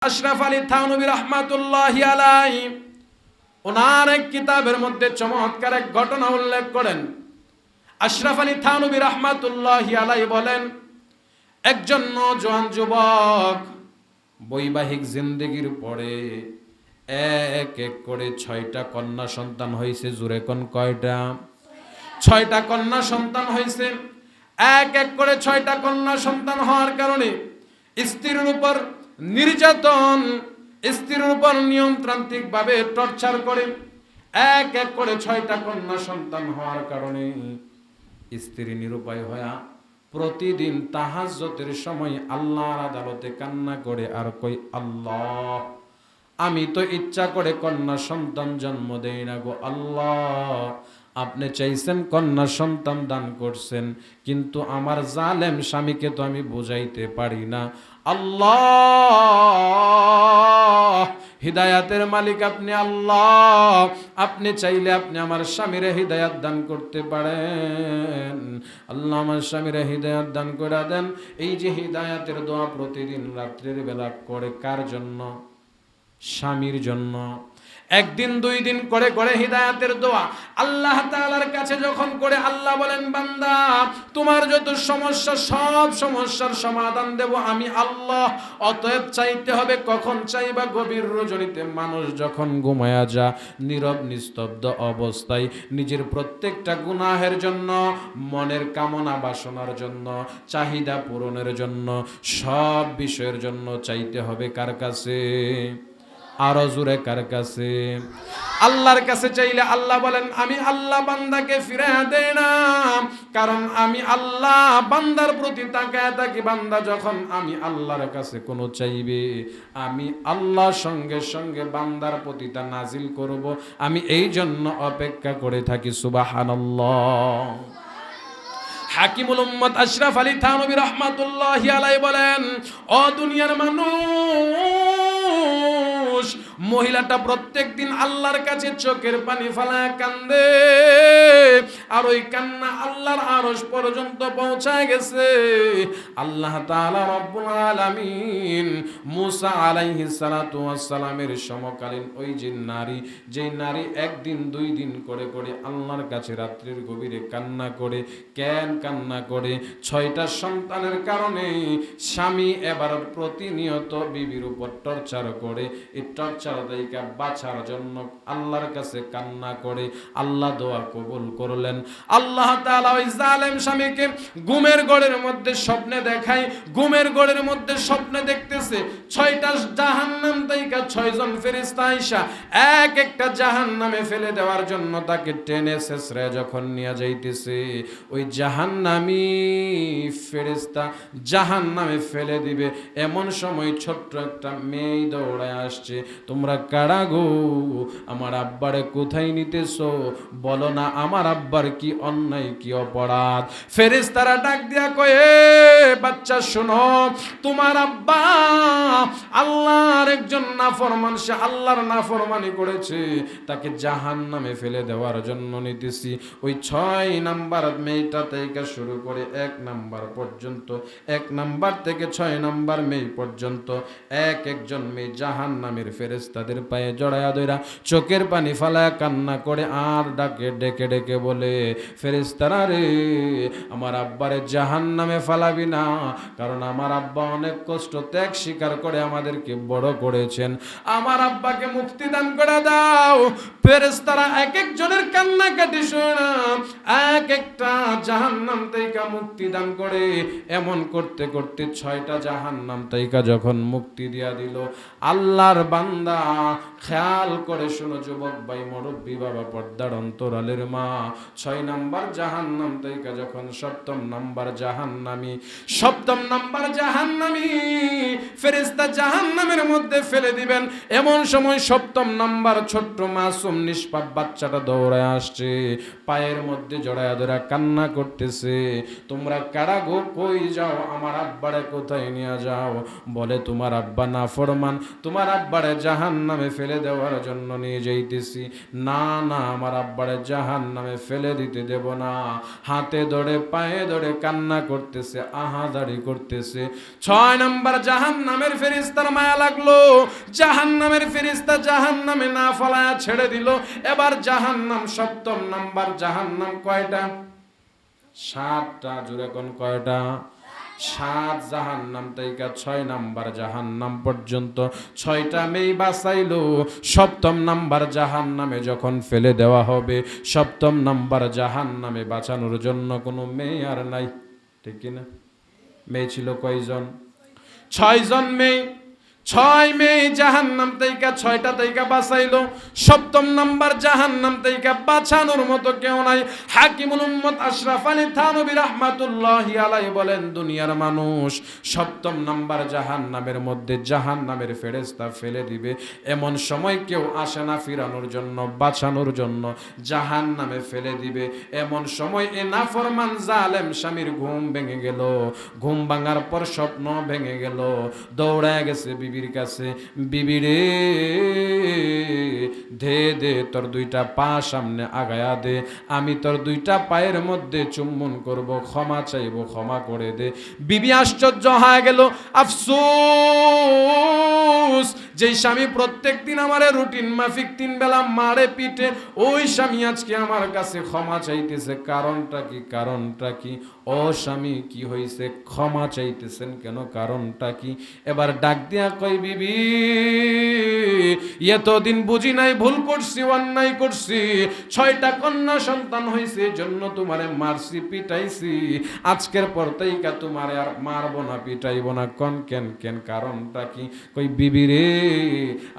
আশরাফ আলী থানভী রাহমাতুল্লাহি আলাইহি ওনার এক কিতাবের মধ্যে চমৎকার এক ঘটনা উল্লেখ করেন। আশরাফ আলী থানভী রাহমাতুল্লাহি আলাইহি বলেন, একজন নওজোয়ান যুবক বৈবাহিক জিন্দেগির পরে এক এক করে 6টা কন্যা সন্তান হয়েছে। জুরে কোন কয়টা? 6টা কন্যা সন্তান হয়েছে। এক এক করে 6টা কন্যা সন্তান হওয়ার কারণে স্ত্রীর উপর নির্যাতন, স্ত্রীর উপর নিয়মতান্ত্রিক ভাবে টর্চার করে। এক এক করে 6টা কন্যা সন্তান হওয়ার কারণে স্ত্রী নিরুপায় হয়ে প্রতিদিন তাহাজ্জুদের সময় আল্লাহর আদালতে কান্না করে আর কই, আল্লাহ, আমি তো ইচ্ছা করে কন্যা সন্তান জন্ম দেই না গো আল্লাহ, আপনি চাইছেন কন্যা সন্তান দান করছেন, কিন্তু আমার জালেম স্বামীকে তো আমি বুঝাইতে পারি না। আল্লাহ, হিদায়াতের মালিক আপনি আল্লাহ, আপনি চাইলে আপনি আমার স্বামীরে হিদায়াত দান করতে পারেন। আল্লাহ আমার স্বামীরে হিদায়াত দান করে দেন। এই যে হিদায়াতের দোয়া প্রতিদিন রাত্রের বেলা করে কার জন্য? স্বামীর জন্য। একদিন 2 দিন করে করে হিদায়াতের দোয়া আল্লাহ তাআলার কাছে যখন করে, আল্লাহ বলেন, বান্দা, তোমার যত সমস্যা সব সমস্যার সমাধান দেব আমি আল্লাহ। অতএব চাইতে হবে কখন চাইবা? গভীর রজনীতে মানুষ যখন ঘুমায়া যা, নীরব নিস্তব্ধ অবস্থায় নিজের প্রত্যেকটা গুনাহের জন্য, মনের কামনা বাসনার জন্য, চাহিদা পূরণের জন্য, সব বিষয়ের জন্য চাইতে হবে কার কাছে? আরো জোরে কার কাছে? আল্লাহর কাছে চাইলে আল্লাহ বলেন, আমি আল্লাহ বান্দাকে ফিরাইয়া দেই না, কারণ আমি আল্লাহ বান্দার প্রতি তাকায় থাকি। বান্দা যখন আমি আল্লাহর কাছে কোনো চাইবে, আমি আল্লাহ সঙ্গে সঙ্গে বান্দার প্রতি তা নাজিল করব। আমি এই জন্য অপেক্ষা করে থাকি। সুবহানাল্লাহ। হাকিমুল উম্মত আশরাফ আলী থানভী রাহমাতুল্লাহি আলাইহি বলেন, ও দুনিয়ার মানুষ, মহিলাটা প্রত্যেকদিন আল্লাহর কাছে চোখের পানি ফেলায় কান্দে, আর ওই কান্না আল্লাহর আরশ পর্যন্ত পৌঁছায় গেছে। আল্লাহ তাআলা রব্বুল আলামিন মুসা আলাইহিস সালাতু ওয়াস সালামের সমকালীন ওই যে নারী, যেই নারী একদিন 2 দিন করে করে আল্লাহর কাছে রাত্রির গভীরে কান্না করে, কেন কান্না করে? 6টা সন্তানের কারণে স্বামী এবার প্রতিনিয়ত বিবির উপর টর্চার করে। এই টর্চার থেকে বাঁচার জন্য আল্লাহর কাছে কান্না করে। আল্লাহ দোয়া কবুল করলেন। আল্লাহ তাআলা ওই জালেম স্বামীকে ঘুমের ঘরের মধ্যে স্বপ্নে দেখায়। ঘুমের ঘরের মধ্যে স্বপ্নে দেখতেছে 6টা জাহান্নাম থেকে 6 জন ফেরেশতা আইসা এক একটা জাহান্নামে ফেলে দেওয়ার জন্য তাকে টেনে ছেঁচড়ে যখন নিয়ে যাইতেছে, ওই জাহান্নামী ফেরেশতা জাহান্নামে ফেলে দিবে। এমন সময় ছোট্ট একটা মেয়ে দৌড়ায় আসছে, তোমরা কারা গো? আমার আব্বারে কোথায় নিতেছো? বলো না আমার আব্বার কি অন্যায়, কি অপরাধ? ফেরেশতারা ডাক দিয়া কয়, বাচ্চা শোনো, তোমার আব্বা আল্লাহর একজন নাফরমান, সে আল্লাহর নাফরমানি করেছে, তাকে জাহান্নামে ফেলে দেওয়ার জন্য নিতেছি। ওই 6 নাম্বার মেয়েটা থেকে শুরু করে 1 নাম্বার পর্যন্ত, 1 নাম্বার থেকে 6 নাম্বার মেয়ে পর্যন্ত এক একজন মেয়ে জাহান্নামের ফেরেশতাদের পায়ে জড়ায়া ধইরা চোখের পানি ফালায়া কান্না করে আর ডাকে, ডেকে ডেকে বলে, ফেরেশতারা রে, আমার আব্বারে জাহান্নামে ফালাবি না, কারণ আমার আব্বা অনেক কষ্ট ত্যাগ স্বীকার করে আমাদেরকে বড় করেছেন। আমার আব্বাকে মুক্তি দান করে দাও। ফেরেশতারা এক একজনের কান্নাকাটি শুনে এক একটা জাহান্নাম থেকে মুক্তি দান করে। এমন করতে করতে 6টা জাহান্নাম থেকে যখন মুক্তি দিয়া দিল, আল্লাহর বান্দা খেয়াল করে শোনো যুবক ভাই, মুরব্বী বাবা, পর্দার অন্তরালের মা, 6 নাম্বার জাহান্নাম থেকে যখন 7ম নাম্বার জাহান্নামী, 7ম নাম্বার জাহান্নামী ফেরেশতা জাহান্নামের মধ্যে ফেলে দিবে, গেলেন। এমন সময় সপ্তম নাম্বার ছোট্ট মাসুম নিষ্পাপ বাচ্চাটা দৌড়ায় আসছে, পায়ের মধ্যে জড়ায় ধরে কান্না করতেছে, তোমরা কারা গো, কই যাও, আমার আব্বারে কোথায় নিয়ে যাও? বলে তোমার আব্বা নাফরমান, তোমার আব্বারে জাহান্নামে ফেলে দেওয়ার জন্য নিয়ে যাইতেছি। না না, আমার আব্বারে জাহান্নামে ফেলে দিতে দেব না। হাতে ধরে পায়ে ধরে কান্না করতেছে, আহাজারি করতেছে। 6 নাম্বার জাহান্নামের ফেরেশতার মায়া লাগলো, জাহান্নামের ফেরেশতা জাহান্নামে না ফলায়া ছেড়ে দিল। এবার জাহান্নাম, সপ্তম নাম্বার জাহান্নাম কয়টা? 7টা। জোরে কোন কয়টা? 7 জাহান্নাম থেকে 6 নাম্বার জাহান্নাম পর্যন্ত 6টা মেয়ে বাঁচাইলো। সপ্তম নাম্বার জাহান্নামে যখন ফেলে দেওয়া হবে, সপ্তম নাম্বার জাহান্নামে বাঁচানোর জন্য কোনো মেয়ে আর নাই, ঠিক কিনা? মেয়ে ছিল কয়জন? 6 জন মেয়ে। 6 মেয়ে জাহান্নাম থেকে 6টা থেকে বাঁচাইলো। সপ্তম নাম্বার জাহান্নাম থেকে বাঁচানোর মতো কেউ নাই। হাকিমুল উম্মত আশরাফ আলী থানভী রাহমাতুল্লাহি আলাইহি বলেন, দুনিয়ার মানুষ সপ্তম নাম্বার জাহান্নামের মধ্যে জাহান্নামের ফেরেশতা ফেলে দিবে, এমন সময় কেউ আসে না ফিরানোর জন্য, বাঁচানোর জন্য, জাহান্নামে ফেলে দিবে। এমন সময় এ নাফরমান জালেম স্বামীর ঘুম ভেঙে গেল। ঘুম ভাঙার পর স্বপ্ন ভেঙে গেল, দৌড়ায় গেছে বিবির কাছে, বিবি রে দে দে তোর 2টা পা সামনে আগায়া দে, আমি তোর 2টা পায়ের মধ্যে চুম্বন করব, ক্ষমা চাইব, ক্ষমা করে দে। বিবি আশ্চর্য হয়ে গেল, আফসোস, যেই স্বামী প্রত্যেক দিন আমারে রুটিন মাফিক 3 বেলা মারে পিটে, ওই স্বামী আজকে আমার কাছে ক্ষমা চাইতেছে। কারণটা কি? কারণটা কি? ও স্বামী, কি হয়েছে? ক্ষমা চাইতেছেন কেন? কারণটা কি? এবার ডাক দিয়া কই, বিবি এতদিন বুঝি নাই, ভুল করছি, অন্যায় করছি, 6টা কন্যা সন্তান হয়েছে, জন্য তোমারে মারছি, পিটাইছি, আজকের পর থেকে তোমারে আর মারবো না, পিটাইবো না। কোন কেন কেন? কারণটা কি? কই, বিবি রে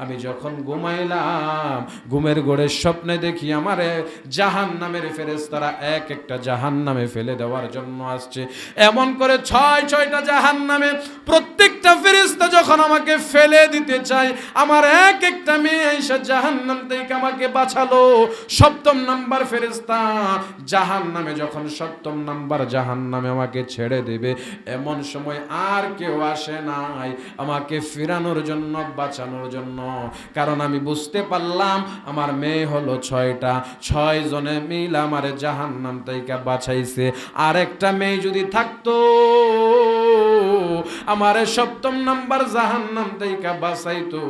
আমি যখন ঘুমাইলাম, ঘুমের ঘোরে স্বপ্নে দেখি আমারে জাহান্নামের ফেরেশতারা এক একটা জাহান্নামে ফেলে দেওয়ার জন্য আসছে। এমন করে 6টা জাহান্নামে প্রত্যেকটা ফেরেশতা যখন আমাকে ফেলে দিতে চায়, আমার এক একটা মেয়ে এসে জাহান্নাম থেকে আমাকে বাঁচালো। সপ্তম নাম্বার ফেরেশতা জাহান্নামে যখন সপ্তম নাম্বার জাহান্নামে আমাকে ছেড়ে দেবে, এমন সময় আর কেউ আসে নাই আমাকে ফিরানোর জন্য, বাঁচানোর জন্য। কারণ আমি বুঝতে পারলাম আমার মেয়ে হলো 6টা, 6 জনে মিলে আমার জাহান্নাম থেকে বাঁচাইছে। আর একটা মেয়ে যদি থাকতো, আমার সপ্তম নাম্বার জাহান্নাম থেকে বাঁচাইতো।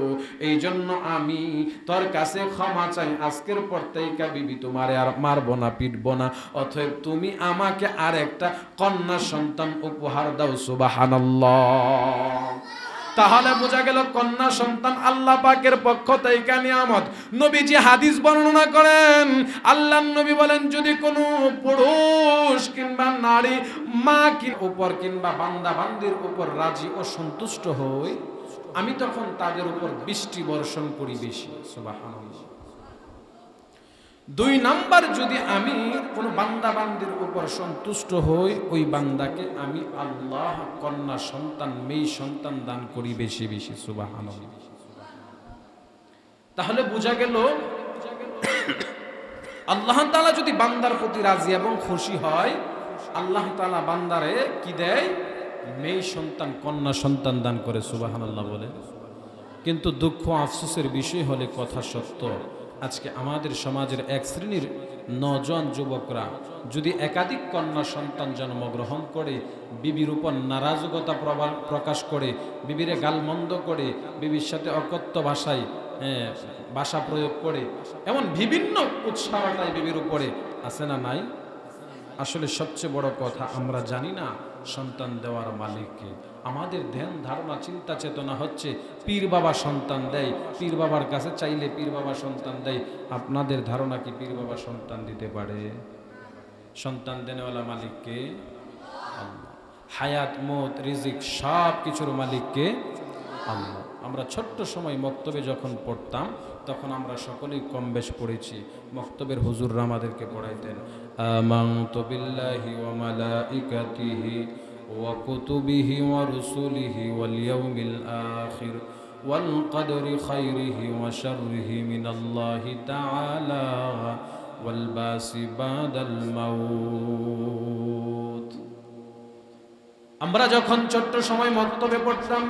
এই জন্য আমি তোর কাছে ক্ষমা চাই, আজকের পর থেকে বিবি তোমারে আর মারবো না, পিটবো না, অতএব তুমি আমাকে আর একটা কন্যা সন্তান উপহার দাও। সুবহানাল্লাহ। তাহলে বোঝা গেল কন্যা সন্তান আল্লাহ পাকের পক্ষ থেকে নিয়ামত। নবীজি হাদিস বর্ণনা করেন, আল্লাহর নবী বলেন, যদি কোনো পুরুষ কিংবা নারী মা কি উপর কিংবা বান্দা বান্দির উপর রাজি ও সন্তুষ্ট হই, আমি তখন তাদের উপর বৃষ্টি বর্ষণ করি বেশি। সুবহানাল্লাহ। 2 নাম্বার, যদি আমি কোন বান্দা বান্দির উপর সন্তুষ্ট হই, ওই বান্দাকে আমি আল্লাহ কন্যা সন্তান, মেয়ে সন্তান দান করি বেশি বেশি। সুবহানাল্লাহ। তাহলে বোঝা গেল আল্লাহ তাআলা যদি বান্দার প্রতি রাজি এবং খুশি হয়, আল্লাহ তাআলা বান্দারে কি দেয়? মেয়ে সন্তান, কন্যা সন্তান দান করে। সুবহানাল্লাহ বলে। কিন্তু দুঃখ আফসোসের বিষয় হলে কথা সত্য, আজকে আমাদের সমাজের এক শ্রেণীর নওজোয়ান যুবকরা যদি একাধিক কন্যা সন্তান জন্মগ্রহণ করে, বিবির উপর নারাজকতা প্রকাশ করে, বিবিরে গালমন্দ করে, বিবির সাথে অকথ্য ভাষায় ভাষা প্রয়োগ করে, এমন বিভিন্ন উৎসাহটাই বিবির উপরে আছে না নাই? আসলে সবচেয়ে বড় কথা, আমরা জানি না সন্তান দেওয়ার মালিককে। আমাদের ধ্যান ধারণা চিন্তা চেতনা হচ্ছে পীর বাবা সন্তান দেয়, পীর বাবার কাছে চাইলে পীর বাবা সন্তান দেয়। আপনাদের ধারণা কি পীর বাবা সন্তান দিতে পারে? সন্তান দেনেওয়ালা মালিককে আল্লাহ। হায়াত, মত, রিজিক সব কিছুর মালিককে আল্লাহ। আমরা ছোট্ট সময় মক্তবে যখন পড়তাম, তখন আমরা সকলেই কম বেশ পড়েছি। মক্তবের হুজুররা আমাদেরকে পড়াইতেন, আমানতু বিল্লাহি ওয়া মালাইকাতিহি ওয়া কুতুবিহি ওয়া রুসুলিহি ওয়াল ইয়াউমিল আখির والقدر خيره وشره من الله تعالى والباس بعد الموت আমরা যখন ছোট্ট সময় মক্তবে পড়তাম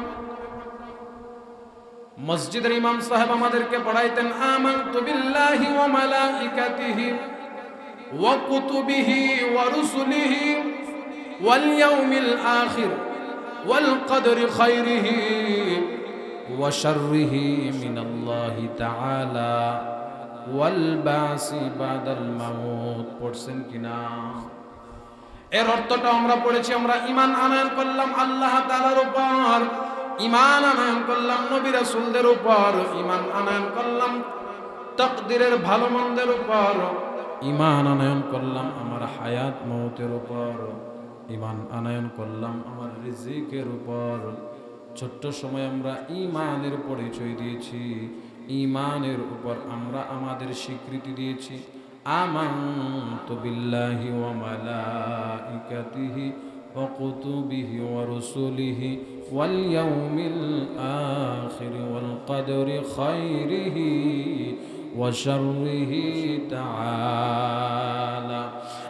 মসজিদের ইমাম সাহেব আমাদেরকে পড়াইতেন আমানতু বিল্লাহি ওয়া মালাইকাতিহি ওয়া কুতুবিহি ওয়া রুসুলিহি ওয়াল ইয়াউমিল আখির ওয়াল কদরি খাইরিহি ওয়া শাররিহি মিনাল্লাহি তাআলা ওয়াল বাসি বাদাল মাউত। পড়ছেন কিনা? এর অর্থটা আমরা পড়েছি, আমরা ঈমান আনয়ন করলাম আল্লাহ তাআলার উপর, ঈমান আনয়ন করলাম নবী রাসূলদের উপর, ঈমান আনয়ন করলাম তাকদীরের ভালো মন্দের উপর, ঈমান আনয়ন করলাম আমার হায়াত মওতের উপর, ঈমান আনয়ন করলাম আমার রিজিকের উপর। ছোট্ট সময় আমরা ঈমানের পরিচয় দিয়েছি, ঈমানের উপর আমরা আমাদের স্বীকৃতি দিয়েছি। আমানতু বিল্লাহি ওয়া মালাইকাতিহি ওয়া কুতুবিহি ওয়া রুসুলিহি ওয়াল ইয়াউমিল আখির ওয়াল কদরি খাইরিহি ওয়া শাররিহি তাআলা।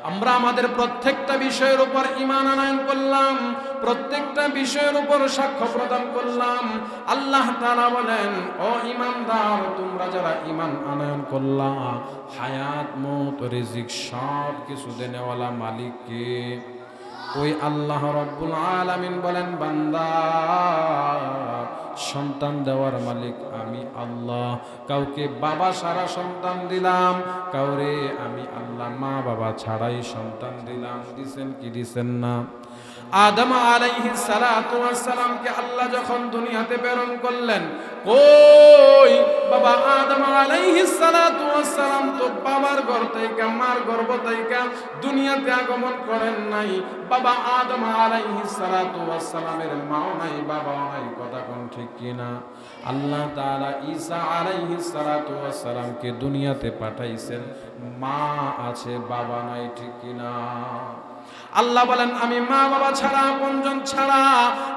আমরা আমাদের প্রত্যেকটা বিষয়ের উপর ঈমান আনয়ন করলাম, প্রত্যেকটা বিষয়ের উপর সাক্ষ্য প্রদান করলাম। আল্লাহ তাআলা বলেন, ও ঈমানদার, তোমরা যারা ঈমান আনয়ন করলা, হায়াত মওত রিজিক সব কিছু দেনেওয়ালা মালিক কে? ওই আল্লাহ রাব্বুল আলামিন বলেন, বান্দা, সন্তান দেওয়ার মালিক আমি আল্লাহ। কাউকে বাবা ছাড়া সন্তান দিলাম, কাউরে আমি আল্লাহ মা বাবা ছাড়াই সন্তান দিলাম। দিছেন কি দিছেন না? আদম আলাইহিস সালাতু ওয়াস সালামকে আল্লাহ যখন দুনিয়াতে প্রেরণ করলেন, কই বাবা আদম আলাইহিস সালাতু ওয়াস সালাম তো বাবার গর্ভ থেকে, মার গর্ভ থেকে দুনিয়াতে আগমন করেন নাই। বাবা আদম আলাইহিস সালাতু ওয়াস সালামের মাও নাই, বাবাও নাই। কথা কোন ঠিক কিনা? আল্লাহ তাআলা ঈসা আলাইহিস সালাতু ওয়াস সালামকে দুনিয়াতে পাঠাইছেন, মা আছে বাবা নাই, ঠিক কিনা? আল্লাহ বলেন, আমি মা বাবা ছাড়া, আপনজন ছাড়া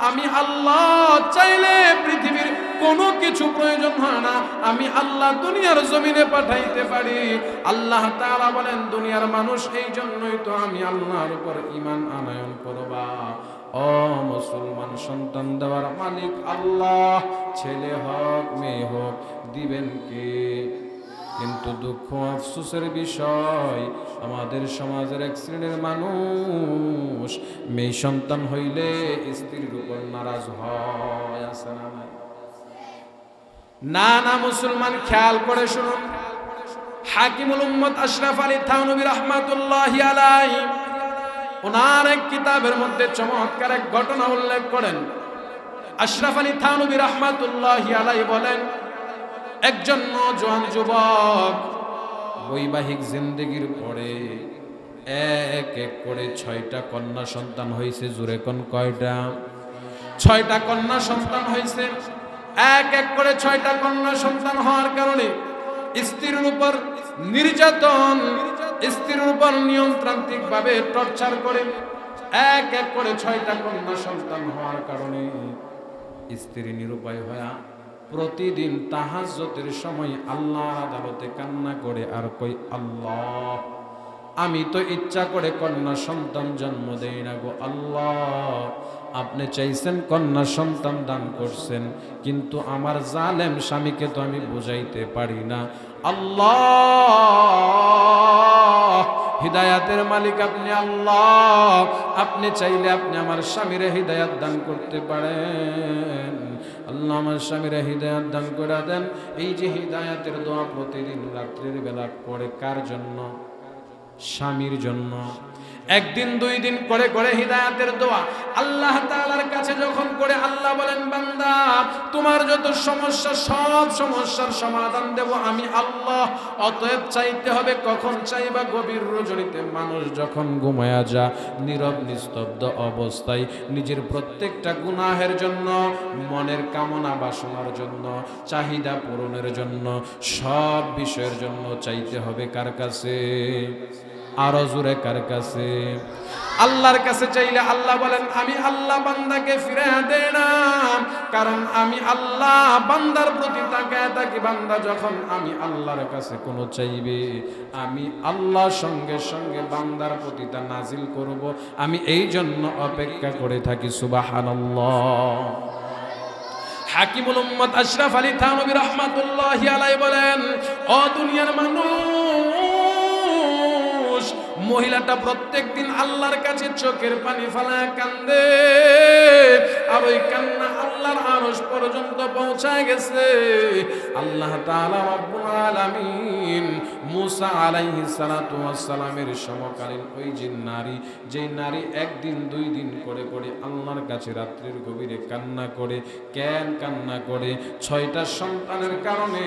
আমি আল্লাহ চাইলে পৃথিবীর কোনো কিছু প্রয়োজন হয় না, আমি আল্লাহ দুনিয়ার জমিনে পাঠাইতে পারি। আল্লাহ তাআলা বলেন, দুনিয়ার মানুষ এই জন্যই তো আমি আল্লাহর উপর ঈমান আনয়ন করবা। ও মুসলমান, সন্তান দেওয়ার মালিক আল্লাহ, ছেলে হোক মেয়ে হোক দিবেন কে? কিন্তু দুঃখ আফসোসের বিষয়, আমাদের সমাজের এক শ্রেণীর মানুষ মেয়ে সন্তান হইলে স্ত্রীর উপর নারাজ হয়। আছে না? না না মুসলমান, খেয়াল করে শুনুন। হাকিমুল উম্মত আশরাফ আলী থানভী রাহমাতুল্লাহি আলাইহি ওনার এক কিতাবের মধ্যে চমৎকার এক ঘটনা উল্লেখ করেন। আশরাফ আলী থানভী রাহমাতুল্লাহি আলাইহি বলেন, একজন নওজোয়ান যুবক বৈবাহিক জিন্দেগির পরে এক এক করে 6টা কন্যা সন্তান হয়েছে। জোরে কোন কয়টা? 6টা কন্যা সন্তান হয়েছে। এক এক করে 6টা কন্যা সন্তান হওয়ার কারণে স্ত্রীর উপর নির্যাতন, স্ত্রীর উপর নিয়মতান্ত্রিক ভাবে টর্চার করে। এক এক করে 6টা কন্যা সন্তান হওয়ার কারণে স্ত্রী নিরুপায় হয়ে প্রতিদিন তাহাজ্জুদের সময় আল্লাহর আদালতে কান্না করে আর কই, আল্লাহ, আমি তো ইচ্ছা করে কন্যা সন্তান জন্ম দেই না গো আল্লাহ, আপনি চাইছেন কন্যা সন্তান দান করছেন, কিন্তু আমার জালেম স্বামীকে তো আমি বুঝাইতে পারি না। আল্লাহ, হিদায়াতের মালিক আপনি আল্লাহ, আপনি চাইলে আপনি আমার স্বামীরে হিদায়াত দান করতে পারেন। আল্লাহ আমার স্বামীরে হিদায়াত দান করে দেন। এই যে হিদায়াতের দোয়া প্রতিদিন রাত্রির বেলা পড়ে, কার জন্য? স্বামীর জন্য। একদিন 2 দিন করে করে হিদায়াতের দোয়া আল্লাহ তাআলার কাছে যখন করে, আল্লাহ বলেন, বান্দা, তোমার যত সমস্যা সব সমস্যার সমাধান দেব আমি আল্লাহ। অতএব চাইতে হবে কখন চাইবা? গভীর রজনীতে মানুষ যখন ঘুমায়া যা, নীরব নিস্তব্ধ অবস্থায় নিজের প্রত্যেকটা গুনাহের জন্য, মনের কামনা বাসনার জন্য, চাহিদা পূরণের জন্য, সব বিষয়ের জন্য চাইতে হবে কার কাছে? আরো জোরে কার কাছে? আল্লাহর কাছে চাইলে আল্লাহ বলেন আমি আল্লাহ বান্দাকে ফিরে দেই না, কারণ আমি আল্লাহ বান্দার প্রতি তাকায় থাকি। বান্দা যখন আমি আল্লাহর কাছে কোনো চাইবে, আমি আল্লাহ সঙ্গে সঙ্গে বান্দার প্রতি তা নাজিল করব। আমি এই জন্য অপেক্ষা করে থাকি। সুবহানাল্লাহ। হাকিমুল উম্মত আশরাফ আলী থানভী রাহমাতুল্লাহি আলাইহি বলেন, ও দুনিয়ার মানুষ, মহিলাটা প্রত্যেকদিন আল্লাহর কাছে চোখের পানি ফেলায় কান্দে, আর ওই কান্না আল্লাহর আরশ পর্যন্ত পৌঁছায় গেছে। আল্লাহ তাআলা রব্বুল আলামিন মুসা আলাইহিস সালাতু ওয়াস সালামের সমকালীন ওই যে নারী, যেই নারী একদিন দুই দিন করে করে আল্লাহর কাছে রাত্রির গভীরে কান্না করে, কেন কান্না করে? 6টা সন্তানের কারণে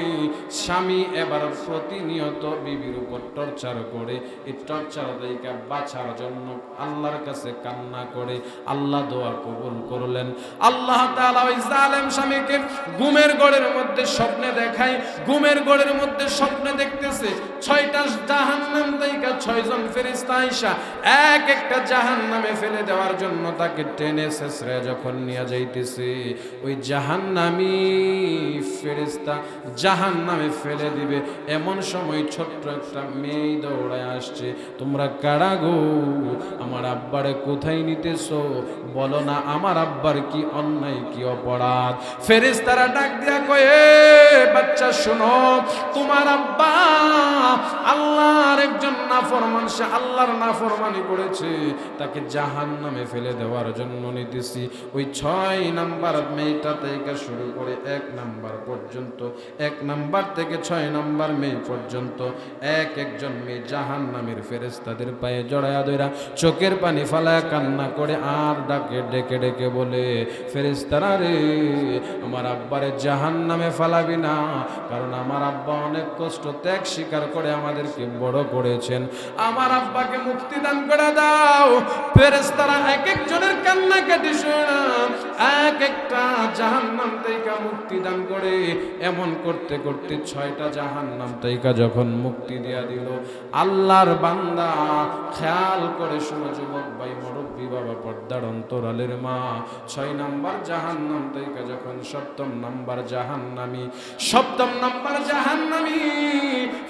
স্বামী এবার প্রতিনিয়ত বিবির উপর টর্চার করে, এই টর্চার থেকে বাঁচার জন্য আল্লাহর কাছে কান্না করে। আল্লাহ দোয়া কবুল করলেন। আল্লাহ তাআলা ওই জালেম স্বামীকে ঘুমের ঘরের মধ্যে স্বপ্নে দেখায়। ঘুমের ঘরের মধ্যে স্বপ্নে দেখতেছে 6টা জাহান্নাম থেকে 6 জন ফেরেশতা আইসা এক একটা জাহান্নামে ফেলে দেওয়ার জন্য তাকে টেনে ছেঁচড়ে যখন নিয়ে যাইতেছে, ওই জাহান্নামী ফেরেশতা জাহান্নামে ফেলে দিবে, এমন সময় ছোট্ট একটা মেয়ে দৌড়ায় আসছে। তোমরা কারা গো? আমার আব্বারে কোথায় নিতেছো? বলো না আমার আব্বার কি অন্যায়, কি অপরাধ? ফেরেশতারা ডাক দিয়া কয়ে, বাচ্চা শোনো, তোমার আব্বা আল্লাহর একজন নাফরমান, সে আল্লাহর নাফরমানি করেছে, তাকে জাহান্নামে ফেলে দেওয়ার জন্য নিতেছি। ওই 6 নাম্বার মেয়েটা থেকে শুরু করে 1 নাম্বার পর্যন্ত, 1 নাম্বার থেকে 6 নাম্বার মেয়ে পর্যন্ত এক একজন মেয়ে জাহান্নামের ফেরেশতাদের পায়ে জড়ায়া ধইরা চোখের পানি ফালায়া কান্না করে আর ডাকে ডেকে ডেকে বলে, ফেরেশতারা রে, আমার আব্বারে জাহান্নামে ফালাবি না, কারণ আমার আব্বা অনেক কষ্ট ত্যাগ স্বীকার করে আমাদেরকে বড় করেছেন, আমার আব্বাকে মুক্তি দান করে দাও। ফেরেশতারা এক একজনের কান্না কেটে শোনা এক একটা জাহান্নাম থেকে মুক্তি দান করে। এমন করতে করতে 6টা জাহান্নাম থেকে যখন মুক্তি দিয়া দিল, আল্লাহর বান্দা খেয়াল করে শোনো যুবক ভাই, মুরব্বী বাবা, পর্দার অন্তরালের মা, 6 নাম্বার জাহান্নাম থেকে যখন 7ম নাম্বার জাহান্নামী, 7ম নাম্বার জাহান্নামী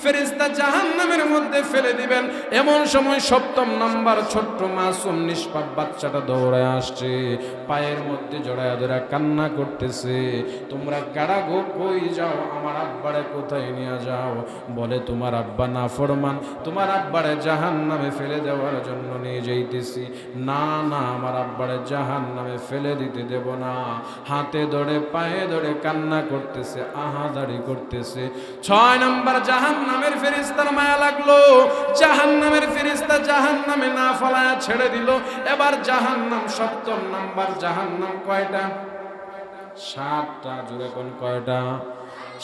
ফেরেশতা জাহান্নামের মধ্যে ফেলে দিবেন, এমন সময় 7ম নাম্বার ছোট্ট মাসুম নিষ্পাপ বাচ্চাটা দৌড়ায় আসছে, পায়ের মধ্যে জড়ায়া ধরে কান্না করতেছে, তোমরা কারা গো? কই যাও? আমার আব্বারে কোথায় নিয়ে যাও? বলে তোমার আব্বা নাফরমান, তোমার আব্বারে জাহান্নামে ফেলে দেওয়ার জন্য নিয়ে যাইতেছি। না না, আমার আব্বারে জাহান্নামে ফেলে দিতে দেব না। হাতে ধরে পায়ে ধরে কান্না করতেছে, আহাজারি করতেছে। 6 নাম্বার জাহান্নামের ফেরেশতার মায়া লাগলো, জাহান্নামের ফেরেশতা জাহান্নামে না ফালায়া ছেড়ে দিল। এবার জাহান্নাম 7ম নাম্বার জাহান্নাম কয়টা? 7টা। জোরে কোন কয়টা?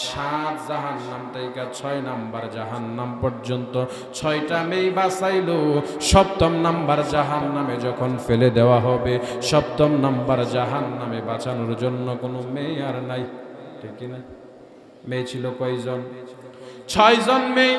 7 জাহান্নাম থেকে 6 নাম্বার জাহান্নাম পর্যন্ত 6টা মেয়ে বাঁচাইলো। 7ম নাম্বার জাহান্নামে যখন ফেলে দেওয়া হবে, 7ম নাম্বার জাহান্নামে বাঁচানোর জন্য কোনো মেয়ে আর নাই, ঠিক না? মেয়ে ছিল কয়জন? 6 জন মেয়ে।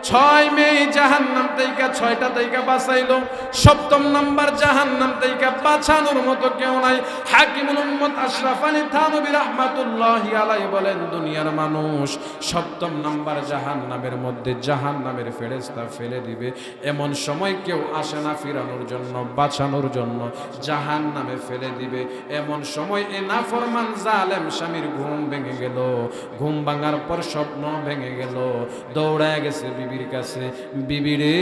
6 মেয়ে জাহান্নাম থেকে 6টা থেকে বাঁচাইলো। 7ম নাম্বার জাহান্নাম থেকে বাঁচানোর মতো কেউ নাই। হাকিমুল উম্মত আশরাফ আলী থানভী রাহমাতুল্লাহি আলাইহি বলেন, দুনিয়ার মানুষ 7ম নাম্বার জাহান্নামের মধ্যে জাহান্নামের ফেরেশতা ফেলে দিবে, এমন সময় কেউ আসে না ফিরানোর জন্য, বাঁচানোর জন্য, জাহান্নামে ফেলে দিবে। এমন সময় এ নাফরমান জালেম স্বামীর ঘুম ভেঙে গেল। ঘুম ভাঙার পর স্বপ্ন ভেঙে গেল, দৌড়ায় গেছে বিবির কাছে, বিবি রে,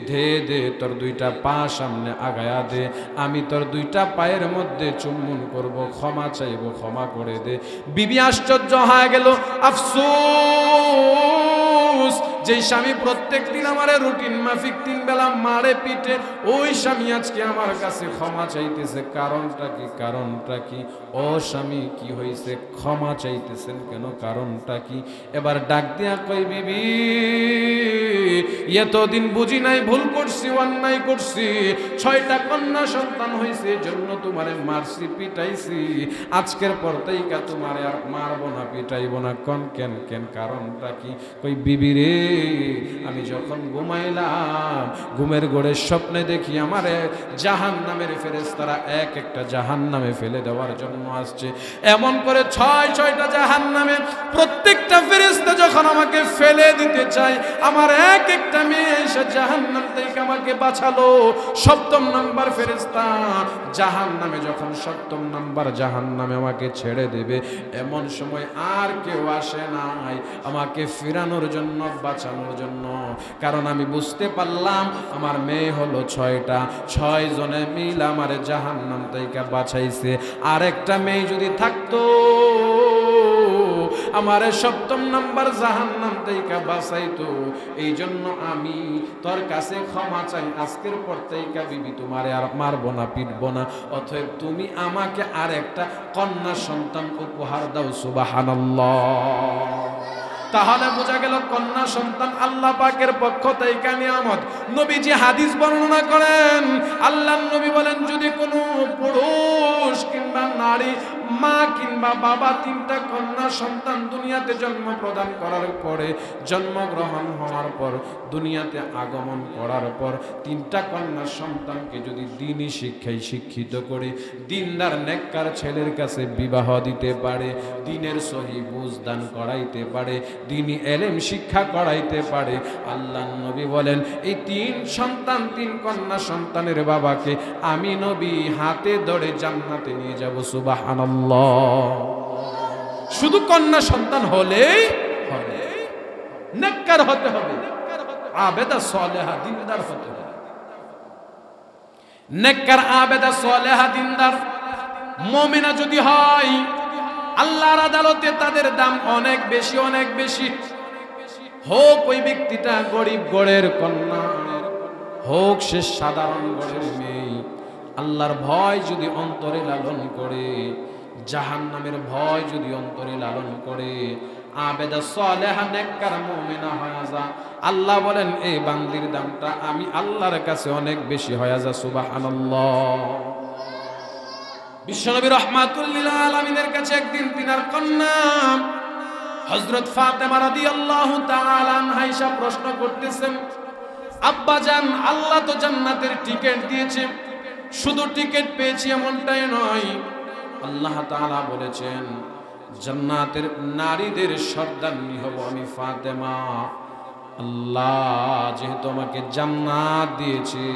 দে দে তোর 2টা পা সামনে আগায়া দে, আমি তোর 2টা পায়ের মধ্যে চুম্বন করব, ক্ষমা চাইব, ক্ষমা করে দে। বিবি আশ্চর্য হয়ে গেল, আফসোস, যে স্বামী প্রত্যেক দিন আমারে রুটিন মাফিক 3 বেলা মারে পিটে, ওই স্বামী আজকে আমার কাছে ক্ষমা চাইতেছে। কারণটা কি? কারণটা কি? ও স্বামী, কি হয়েছে? ক্ষমা চাইতেছেন কেন? কারণটা কি? এবার ডাক দিয়া কই, বিবি, এতদিন বুঝি নাই, ভুল করছি, অন্যায় করছি, 6টা কন্যা সন্তান হয়েছে, জন্য তোমারে মারছি, পিটাইছি, আজকের পর থেকে তোমারে আর মারবো না, পিটাইবো না। কেন? কারণটা কি? কই, বিবি রে, আমি যখন ঘুমাইলাম, ঘুমের ঘোরের স্বপ্নে দেখি আমারে জাহান্নামের ফেরেশতারা এক একটা জাহান্নামে ফেলে দেওয়ার জন্য আসছে। এমন করে ছয়টা জাহান্নামে প্রত্যেকটা ফেরেশতা যখন আমাকে ফেলে দিতে চায়, আমার এক একটা মেয়ে এসে জাহান্নাম থেকে আমাকে বাঁচালো। সপ্তম নাম্বার ফেরেশতা জাহান্নামে যখন সপ্তম নাম্বার জাহান্নামে আমাকে ছেড়ে দেবে, এমন সময় আর কেউ আসে নাই আমাকে ফিরানোর জন্য, বাঁচানোর জন্য। কারণ আমি বুঝতে পারলাম আমার মেয়ে হলো 6টা, 6 জনে মিল আমার জাহান্নাম থেকে বাঁচাইছে। আর একটা মেয়ে যদি থাকতো আমারে সপ্তম নাম্বার জাহান্নাম থেকে বাঁচাইতো। এই জন্য আমি তোর কাছে ক্ষমা চাই, আজকের পর থেকে বিবি তোমারে আর মারবো না, পিটবো না। অতএব তুমি আমাকে আর একটা কন্যা সন্তান উপহার দাও। সুবহানাল্লাহ। তাহলে বোঝা গেল কন্যা সন্তান আল্লাহ পাকের পক্ষ থেকে নিয়ামত। নবীজি হাদিস বর্ণনা করেন, আল্লাহর নবী বলেন, যদি কোনো পুরুষ কিংবা নারী, মা কিংবা বাবা 3টা কন্যা সন্তান দুনিয়াতে জন্ম প্রদান করার পরে, জন্মগ্রহণ হওয়ার পর, দুনিয়াতে আগমন করার পর 3টা কন্যা সন্তানকে যদি দ্বীনি শিক্ষায় শিক্ষিত করে দিনদার নেককার ছেলের কাছে বিবাহ দিতে পারে, দ্বীনের সহি বুঝদান করাইতে পারে, দ্বীনি এলেম শিক্ষা করাইতে পারে, আল্লাহর নবী বলেন এই 3 সন্তান, 3 কন্যা সন্তানের বাবাকে আমি নবী হাতে ধরে জান্নাতে নিয়ে যাব। সুবহানাল্লাহ। শুধু কন্যা সন্তান হলেই হবে, নেককার হতে হবে, আবেদা সালেহা দিনদার হতে হবে। নেককার আবেদা সালেহা দিনদার মুমিনা যদি হয়, আল্লাহর আদালতে তাদের দাম অনেক বেশি, অনেক বেশি। হোক ওই ব্যক্তিটা গরিব ঘরের কন্যা, হোক সে সাধারণ ঘরের মেয়ে, আল্লাহর ভয় যদি অন্তরে লালন করে, জাহান্নামের ভয় যদি অন্তরে লালন করে, আবেদা সালেহা নেককার মুমিনা হয়ে যা। আল্লাহ বলেন এই বান্দির দামটা আমি আল্লাহর কাছে অনেক বেশি হয়ে যা। সুবহানাল্লাহ। বিশ্বনবী রাহমাতুল লিল আলামিনের কাছে একদিন তিনার কন্যা হযরত ফাতেমা রাদিয়াল্লাহু তাআলা আনহা এসে প্রশ্ন করতেছেন, আব্বা জান, আল্লাহ তো জান্নাতের টিকিট দিয়েছে, শুধু টিকিট পেয়েছি এমনটাই নয়, আল্লাহ তাআলা বলেছেন জান্নাতের নারীদের সর্দারনি হব আমি ফাতেমা। আল্লাহ যেহেতু আমাকে জান্নাত দিয়েছে,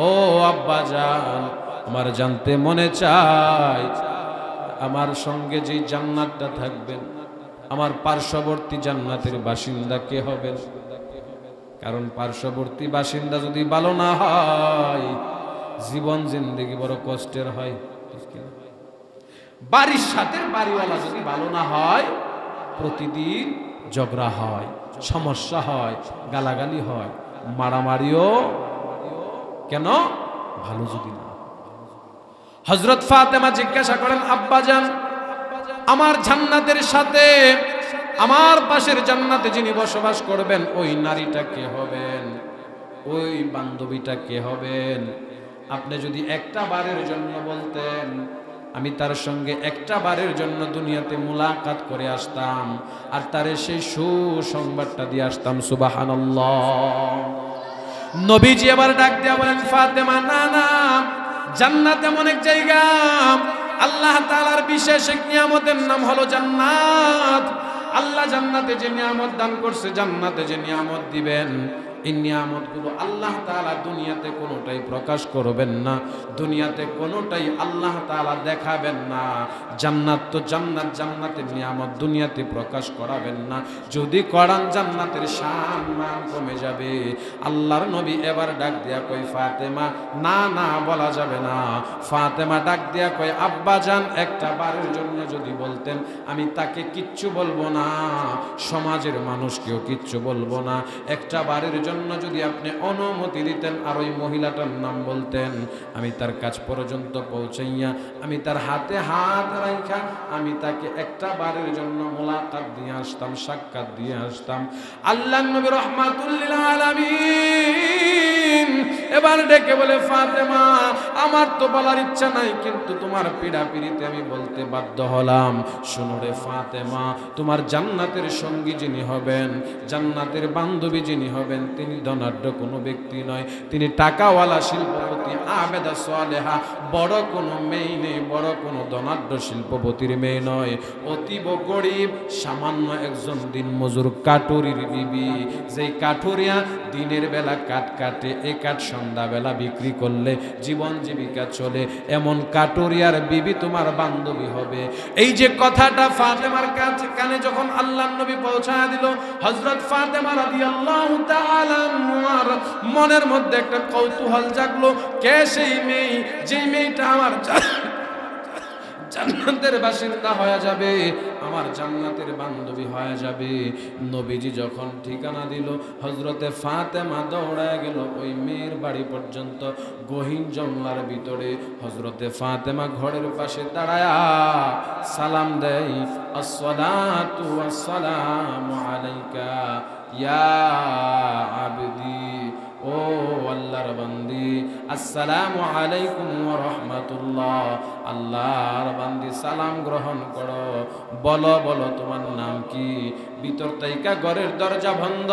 ও আব্বা জান, আমার জানতে মনে চায় আমার সঙ্গে যে জান্নাতটা থাকবেন, আমার পার্শ্ববর্তী জান্নাতের বাসিন্দা কে হবেন? কারণ পার্শ্ববর্তী বাসিন্দা যদি ভালো না হয়, জীবন জিন্দেগি বড় কষ্টের হয়। বাড়ির সাথে বাড়িওয়ালা যদি ভালো না হয়, প্রতিদিন ঝগড়া হয়, সমস্যা হয়, গালাগালি হয়, মারামারিও। কেন? ভালো যদি না। হযরত ফাতেমা জিজ্ঞাসা করেন, আব্বা জান, আমার জান্নাতের সাথে আমার পাশের জান্নাতে যিনি বসবাস করবেন ওই নারীটা কে হবেন? ওই বান্ধবীটা কে হবেন? আপনি যদি একটা বারের জন্য বলতেন, আমি তার সঙ্গে একটা বারের জন্য দুনিয়াতে মুলাকাত করে আসতাম, আর তারে সেই সুসংবাদটা দিয়ে আসতাম। সুবহানাল্লাহ। নবীজি এবার ডাক দিয়া বলেন, ফাতেমা, না না, জান্নাত এমন এক জায়গা, আল্লাহ তাআলার বিশেষ এক নিয়ামতের নাম হলো জান্নাত। আল্লাহ জান্নাতে যে নিয়ামত দান করছে, জান্নাতে যে নিয়ামত দিবেন, এই নিয়ামতগুলো আল্লাহ তাআলা দুনিয়াতে কোনোটাই প্রকাশ করবেন না, দুনিয়াতে কোনোটাই আল্লাহ তাআলা দেখাবেন না। জান্নাত তো জান্নাত, জান্নাতের নিয়ামত দুনিয়াতে প্রকাশ করাবেন না। যদি করান জান্নাতের শান মান কমে যাবে। আল্লাহর নবী এবার ডাক দিয়া কই, ফাতেমা, না না, বলা যাবে না। ফাতেমা ডাক দিয়া কই, আব্বা জান, একটা বারের জন্য যদি বলতেন, আমি তাকে কিচ্ছু বলবো না, সমাজের মানুষকেও কিচ্ছু বলবো না, একটা বারের জন্য জন্য যদি আপনি অনুমতি দিতেন আর ওই মহিলাটার নাম বলতেন, আমি তার কাছ পর্যন্ত পৌঁছাইয়া আমি তার হাতে হাত রাখা আমি তাকে একটা বারের জন্য মোলাকাত দিয়ে আসতাম, সাক্ষাৎ দিয়ে আসতাম। আল্লাহর নবী রাহমাতুল লিল আলামিন এবার ডেকে বলে, ফাতেমা আমার তো বলার ইচ্ছা নাই, কিন্তু তোমার পীড়াপিড়িতে আমি বলতে বাধ্য হলাম। শোনো রে ফাতেমা, তোমার জান্নাতের সঙ্গী যিনি হবেন, জান্নাতের বান্ধবী যিনি হবেন, তিনি ধনাঢ্য কোনো ব্যক্তি নয়, তিনি টাকাওয়ালা শিল্পপতি আবেদা সালেহা, বড় কোনো মেয়ে নেই, বড় কোনো ধনাঢ্য শিল্পপতির মেয়ে নয়, অতীব গরিব সামান্য একজন দিন মজুর কাঠুরির বিবি, যেই কাঠুরিয়া দিনের বেলা কাঠ কাটে, এ কাঠ সন্ধ্যাবেলা বিক্রি করলে জীবন জীবিকা চলে, এমন কাটুরিয়ার বিবি তোমার বান্ধবী হবে। এই যে কথাটা ফাতেমার কানে যখন আল্লাহর নবী পৌঁছায় দিল, হযরত ফাতেমা রাদিয়াল্লাহু তাআলা আনহার মনের মধ্যে একটা কৌতূহল জাগলো, কে সেই মেয়ে, যেই মেয়েটা আমার জান্নাতের বাসিন্দা হয়ে যাবে, আমার জান্নাতের বান্ধবী হয়ে যাবে। নবীজি যখন ঠিকানা দিল, হযরতে ফাতেমা দৌড়ায় গেল ওই মেয়ের বাড়ি পর্যন্ত। গহীন জঙ্গলার ভিতরে হযরতে ফাতেমা ঘরের পাশে দাঁড়ায়া সালাম দেয়, আসসালাতু ওয়াসসালামু আলাইকা ইয়া আবদি, ও আল্লাহর বান্দি, আসসালামু আলাইকুম ওয়া রাহমাতুল্লাহ, আল্লাহর বান্দি সালাম গ্রহণ করো, বলো বলো তোমার নাম কি। ভিতর থেকে ঘরের দরজা বন্ধ,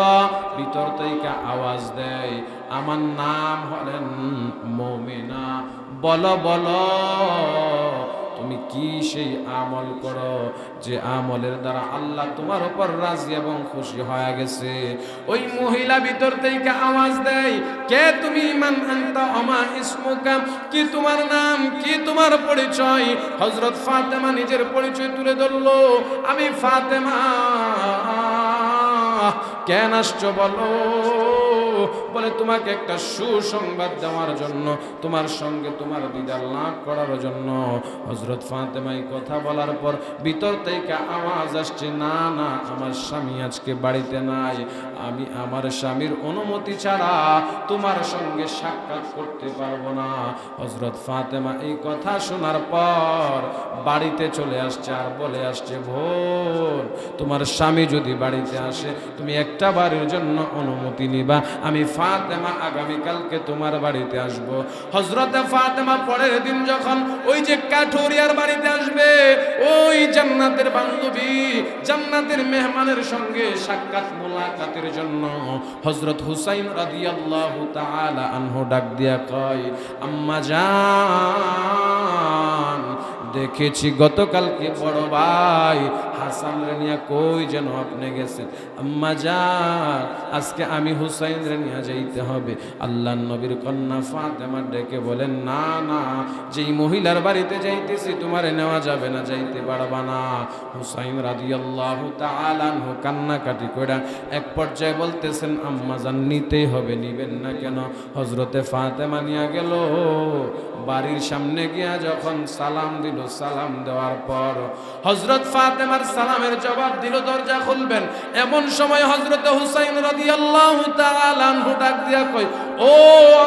ভিতর থেকে আওয়াজ দেয়, আমার নাম হলেন মুমিনা, বলো বলো তুমি কি সেই আমল করো যে আমলের দ্বারা আল্লাহ তোমার উপর রাজি এবং খুশি হয়ে গেছে। ওই মহিলা ভিতর থেকে আওয়াজ দেয়, কে তুমি, মান আনতা ওমা ইসমুকা, কি তোমার নাম, কি তোমার পরিচয়। হযরত ফাতেমা নিজের পরিচয় তুলে ধরলো, আমি ফাতেমা। কেন আসছো বলো। বলে তোমাকে একটা সুসংবাদ দেওয়ার জন্য, তোমার সঙ্গে তোমার দিদার লাভ করার জন্য। হযরত ফাতেমা এই কথা বলার পর ভিতর থেকে আওয়াজ আসছে, না না, আমার স্বামী আজকে বাড়িতে নাই, আমি আমার স্বামীর অনুমতি ছাড়া তোমার সঙ্গে সাক্ষাৎ করতে পারবো না। হযরত ফাতেমা এই কথা শোনার পর বাড়িতে চলে আসছে আর বলে আসছে, বোন তোমার স্বামী যদি বাড়িতে আসে তুমি একটা বারের জন্য অনুমতি নিবা, আমি ফাতেমা আগামীকালকে তোমার বাড়িতে আসব। হযরতে ফাতেমা পরের দিন যখন ওই যে কাঠুরিয়ার বাড়িতে আসবে, ওই জান্নাতের বান্ধবী, জান্নাতের মেহমানের সঙ্গে সাক্ষাৎ মোলাকাতের জন্য হযরত হুসাইন রাদিয়াল্লাহু তাআলা আনহু ডাক দিয়া কয়, আম্মা জান, দেখেছি গতকালকে বড় ভাই হাসান রে নিয়া কই যেন আপনি গেছেন। আম্মা জান, আজকে আমি হুসাইন রে নিয়া যাইতে হবে। আল্লাহর নবীর কন্যা ফাতেমা ডেকে বলেন, না না, যেই মহিলার বাড়িতে যাইতেছি তোমারে নেওয়া যাবে না, যাইতে পারবা না। হুসাইন রাদিয়াল্লাহু তাআলা আনহু কান্নাকাটি কইরা এক পর্যায়ে বলতেছেন, আম্মা জান নিতেই হবে, নিবেন না কেন? হযরতে ফাতেমা নিয়া গেল বাড়ির সামনে গিয়া যখন সালাম দিল, সালাম দেওয়ার পর হযরত ফাতেমার সালামের জবাব দিল, দরজা খুলবেন। এমন সময় হযরত হুসাইন রাদিয়াল্লাহু তাআলা আনহু ডাক দিয়া কয়, ও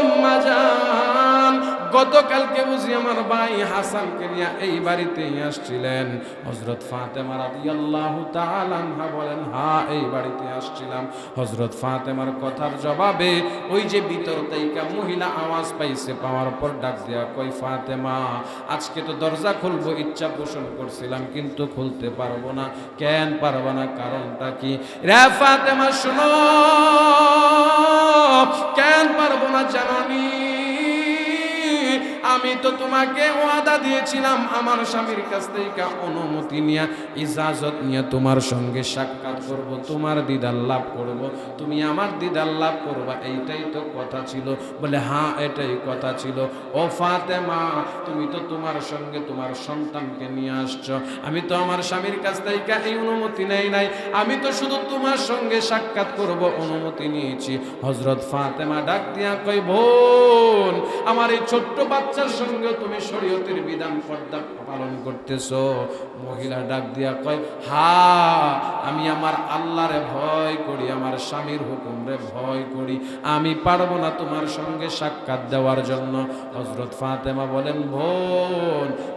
আম্মা জান, গতকালকে বুঝি আমার ভাই হাসানকে নিয়ে এই বাড়িতেই আসছিলেন? হযরত ফাতেমা রাদিয়াল্লাহু তাআলা আনহা বলেন, হ্যাঁ, এই বাড়িতে আসছিলাম। হযরত ফাতেমার কথার জবাবে ওই যে ভিতর থেকে মহিলা আওয়াজ পাইছে, পাওয়ার পর ডাক দিয়া কই, ফাতেমা আজকে তো দরজা খুলবো ইচ্ছা পোষণ করছিলাম, কিন্তু খুলতে পারবো না। কেন পারবো না? কারণটা কি? রে ফাতেমা শোনো, কেন পারবো না জানি? আমি তো তোমাকে ওয়াদা দিয়েছিলাম আমার স্বামীর কাছ থেকে অনুমতি নিয়ে, ইজাজত নিয়ে তোমার সঙ্গে সাক্ষাৎ করব, তোমার দিদার লাভ করব, তুমি আমার দিদার লাভ করবা, এইটাই তো কথা ছিল। বলে হ্যাঁ, এটাই কথা ছিল। ও ফাতেমা, তুমি তো তোমার সঙ্গে তোমার সন্তানকে নিয়ে আসছো, আমি তো আমার স্বামীর কাছ থেকে এই অনুমতি নেই নাই, আমি তো শুধু তোমার সঙ্গে সাক্ষাৎ করব অনুমতি নিয়েছি। হযরত ফাতেমা ডাক দিয়া কই, বোন, আমার এই ছোট্ট বাচ্চা বাচ্চার সঙ্গে তুমি শরীয়তের বিধান পর্দা পালন করতেছো। মহিলা ডাক দিয়া কয়, হ্যাঁ আমি আমার আল্লাহরে ভয় করি, আমার স্বামীর হুকুমরে ভয় করি, আমি পারবো না তোমার সঙ্গে সাক্ষাৎ দেওয়ার জন্য। হযরত ফাতেমা বলেন, বোন